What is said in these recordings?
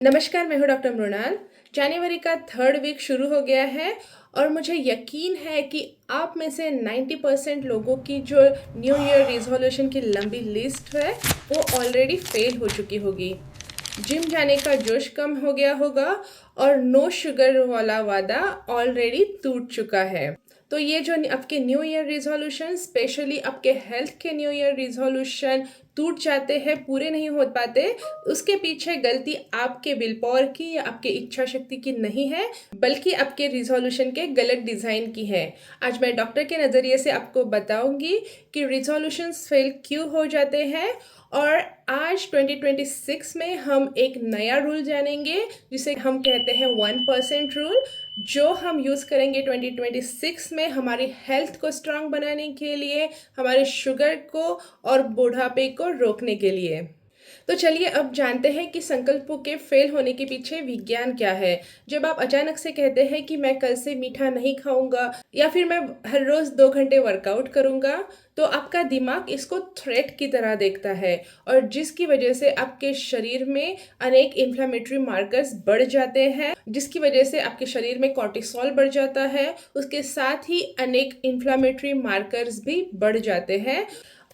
नमस्कार, मैं हूँ डॉक्टर मृणाल। जनवरी का थर्ड वीक शुरू हो गया है और मुझे यकीन है कि आप में से 90% लोगों की जो न्यू ईयर रिजोल्यूशन की लंबी लिस्ट है वो ऑलरेडी फेल हो चुकी होगी। जिम जाने का जोश कम हो गया होगा और नो शुगर वाला वादा ऑलरेडी टूट चुका है। तो ये जो आपके न्यू ईयर रिजोल्यूशन, स्पेशली आपके हेल्थ के न्यू ईयर रिजोल्यूशन टूट जाते हैं, पूरे नहीं हो पाते, उसके पीछे गलती आपके विल पावर की या आपके इच्छा शक्ति की नहीं है, बल्कि आपके रिजोल्यूशन के गलत डिज़ाइन की है। आज मैं डॉक्टर के नज़रिए से आपको बताऊंगी कि रिजोल्यूशंस फेल क्यों हो जाते हैं। और आज 2026 में हम एक नया रूल जानेंगे जिसे हम कहते हैं 1% रूल, जो हम यूज़ करेंगे 2026 में हमारी हेल्थ को स्ट्रांग बनाने के लिए, हमारे शुगर को और बुढ़ापे को रोकने के लिए। तो चलिए अब जानते हैं कि संकल्पों के फेल होने के पीछे विज्ञान क्या है। जब आप अचानक से कहते हैं कि मैं कल से मीठा नहीं खाऊंगा या फिर मैं हर रोज़ 2 घंटे वर्कआउट करूंगा, तो आपका दिमाग इसको थ्रेट की तरह देखता है और जिसकी वजह से आपके शरीर में अनेक इन्फ्लेमेटरी मार्कर्स बढ़ जाते हैं, जिसकी वजह से आपके शरीर में कॉर्टिसोल बढ़ जाता है। उसके साथ ही अनेक इन्फ्लेमेटरी मार्कर्स भी बढ़ जाते हैं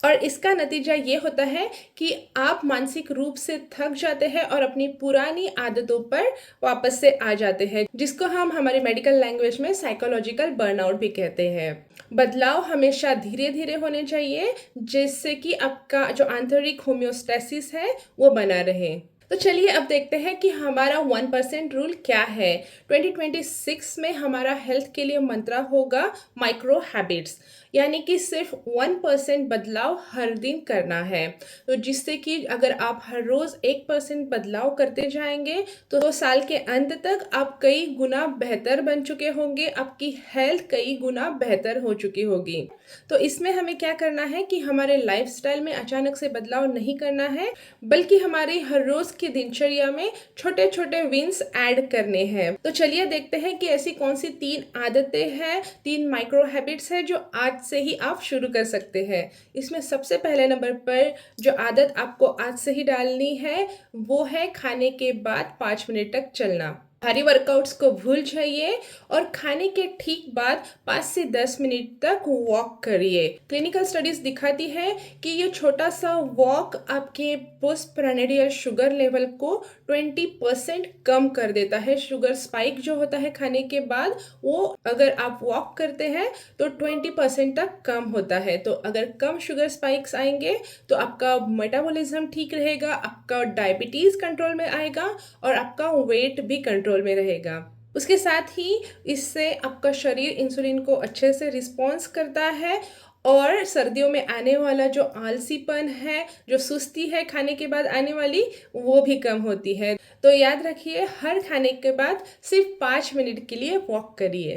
और इसका नतीजा ये होता है कि आप मानसिक रूप से थक जाते हैं और अपनी पुरानी आदतों पर वापस से आ जाते हैं, जिसको हम हमारी मेडिकल लैंग्वेज में साइकोलॉजिकल बर्नआउट भी कहते हैं। बदलाव हमेशा धीरे धीरे होने चाहिए, जिससे कि आपका जो आंतरिक होम्योस्टेसिस है वो बना रहे। तो चलिए अब देखते हैं कि हमारा 1% रूल क्या है। 2026 में हमारा हेल्थ के लिए मंत्र होगा माइक्रो हैबिट्स, यानी कि सिर्फ 1% बदलाव हर दिन करना है। तो जिससे कि अगर आप हर रोज़ 1% बदलाव करते जाएंगे तो साल के अंत तक आप कई गुना बेहतर बन चुके होंगे, आपकी हेल्थ कई गुना बेहतर हो चुकी होगी। तो इसमें हमें क्या करना है कि हमारे लाइफस्टाइल में अचानक से बदलाव नहीं करना है, बल्कि हमारी हर रोज़ की दिनचर्या में छोटे छोटे विंस ऐड करने हैं। तो चलिए देखते हैं कि ऐसी कौन सी 3 आदतें हैं, 3 माइक्रो हैबिट्स हैं जो आज से ही आप शुरू कर सकते हैं। इसमें सबसे पहले नंबर पर जो आदत आपको आज से ही डालनी है वो है खाने के बाद 5 मिनट तक चलना। भारी वर्कआउट्स को भूल जाइए और खाने के ठीक बाद 5 से 10 मिनट तक वॉक करिए। क्लिनिकल स्टडीज दिखाती है कि ये छोटा सा वॉक आपके पोस्ट प्राइमर्डियल शुगर लेवल को 20% कम कर देता है। शुगर स्पाइक जो होता है खाने के बाद, वो अगर आप वॉक करते हैं तो 20% तक कम होता है। तो अगर कम शुगर स्पाइक्स आएंगे तो आपका मेटाबॉलिज्म ठीक रहेगा, आपका डायबिटीज़ कंट्रोल में आएगा और आपका वेट भी कंट्रोल में रहेगा। उसके साथ ही इससे आपका शरीर इंसुलिन को अच्छे से रिस्पॉन्स करता है और सर्दियों में आने वाला जो आलसीपन है, जो सुस्ती है खाने के बाद आने वाली, वो भी कम होती है। तो याद रखिए, हर खाने के बाद सिर्फ 5 मिनट के लिए वॉक करिए।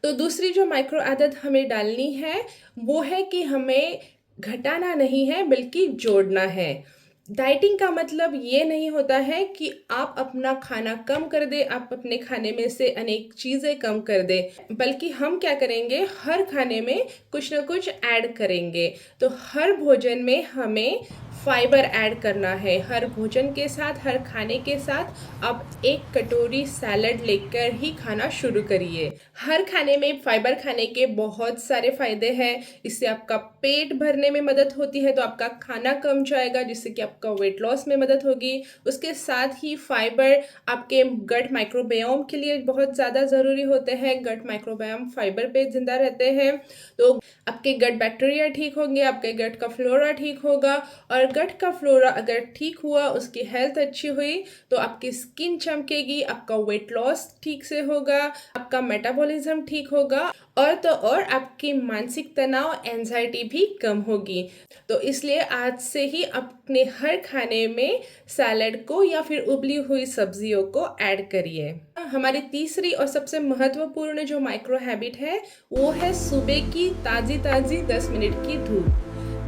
तो दूसरी जो माइक्रो आदत हमें डालनी है वो है कि हमें घटाना नहीं है बल्कि जोड़ना है। डाइटिंग का मतलब ये नहीं होता है कि आप अपना खाना कम कर दें, आप अपने खाने में से अनेक चीज़ें कम कर दें, बल्कि हम क्या करेंगे, हर खाने में कुछ ना कुछ ऐड करेंगे। तो हर भोजन में हमें फाइबर ऐड करना है। हर भोजन के साथ, हर खाने के साथ आप 1 कटोरी सैलड लेकर ही खाना शुरू करिए। हर खाने में फाइबर खाने के बहुत सारे फायदे हैं। इससे आपका पेट भरने में मदद होती है, तो आपका खाना कम जाएगा, जिससे कि आपका वेट लॉस में मदद होगी। उसके साथ ही फाइबर आपके गट माइक्रोबायोम के लिए बहुत ज़्यादा ज़रूरी होते हैं। गट माइक्रोबायोम फाइबर पे जिंदा रहते हैं, तो आपके गट बैक्टीरिया ठीक होंगे, आपके गट का फ्लोरा ठीक होगा। और गट का फ्लोरा अगर ठीक हुआ, उसकी हेल्थ अच्छी हुई, तो आपकी स्किन चमकेगी, आपका वेट लॉस ठीक से होगा, आपका मेटाबॉलिज्म ठीक होगा और तो और आपकी मानसिक तनाव, एंजाइटी भी कम होगी। तो इसलिए आज से ही अपने हर खाने में सैलड को या फिर उबली हुई सब्जियों को ऐड करिए। हमारी तीसरी और सबसे महत्वपूर्ण जो माइक्रो हैबिट है वो है सुबह की ताज़ी ताज़ी 10 मिनट की धूप।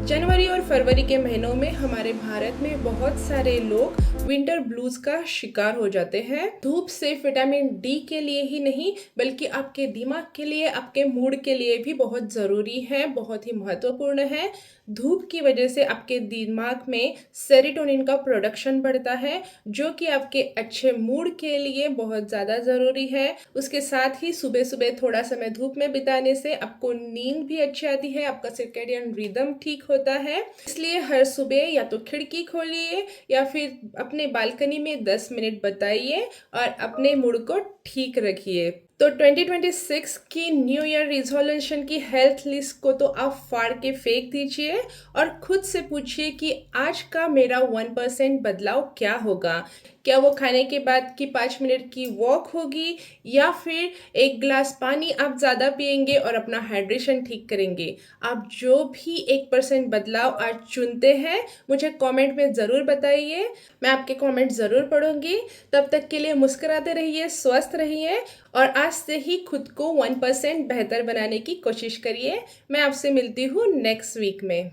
जनवरी और फरवरी के महीनों में हमारे भारत में बहुत सारे लोग विंटर ब्लूज का शिकार हो जाते हैं। धूप सिर्फ विटामिन डी के लिए ही नहीं बल्कि आपके दिमाग के लिए, आपके मूड के लिए भी बहुत ज़रूरी है, बहुत ही महत्वपूर्ण है। धूप की वजह से आपके दिमाग में सेरोटोनिन का प्रोडक्शन बढ़ता है जो कि आपके अच्छे मूड के लिए बहुत ज़्यादा ज़रूरी है। उसके साथ ही सुबह सुबह थोड़ा समय धूप में बिताने से आपको नींद भी अच्छी आती है, आपका सर्कैडियन रिदम ठीक होता है। इसलिए हर सुबह या तो खिड़की खोलिए या फिर अपने बालकनी में 10 मिनट बिताइए और अपने मूड को ठीक रखिए। तो 2026 की न्यू ईयर रिजोल्यूशन की हेल्थ लिस्ट को तो आप फाड़ के फेंक दीजिए और खुद से पूछिए कि आज का मेरा 1% बदलाव क्या होगा। क्या वो खाने के बाद की 5 मिनट की वॉक होगी या फिर एक गिलास पानी आप ज़्यादा पिएंगे और अपना हाइड्रेशन ठीक करेंगे। आप जो भी 1% बदलाव आज चुनते हैं मुझे कमेंट में ज़रूर बताइए, मैं आपके कमेंट ज़रूर पढ़ूंगी। तब तक के लिए मुस्कुराते रहिए, स्वस्थ रहिए और आज से ही खुद को 1% बेहतर बनाने की कोशिश करिए। मैं आपसे मिलती हूँ नेक्स्ट वीक में।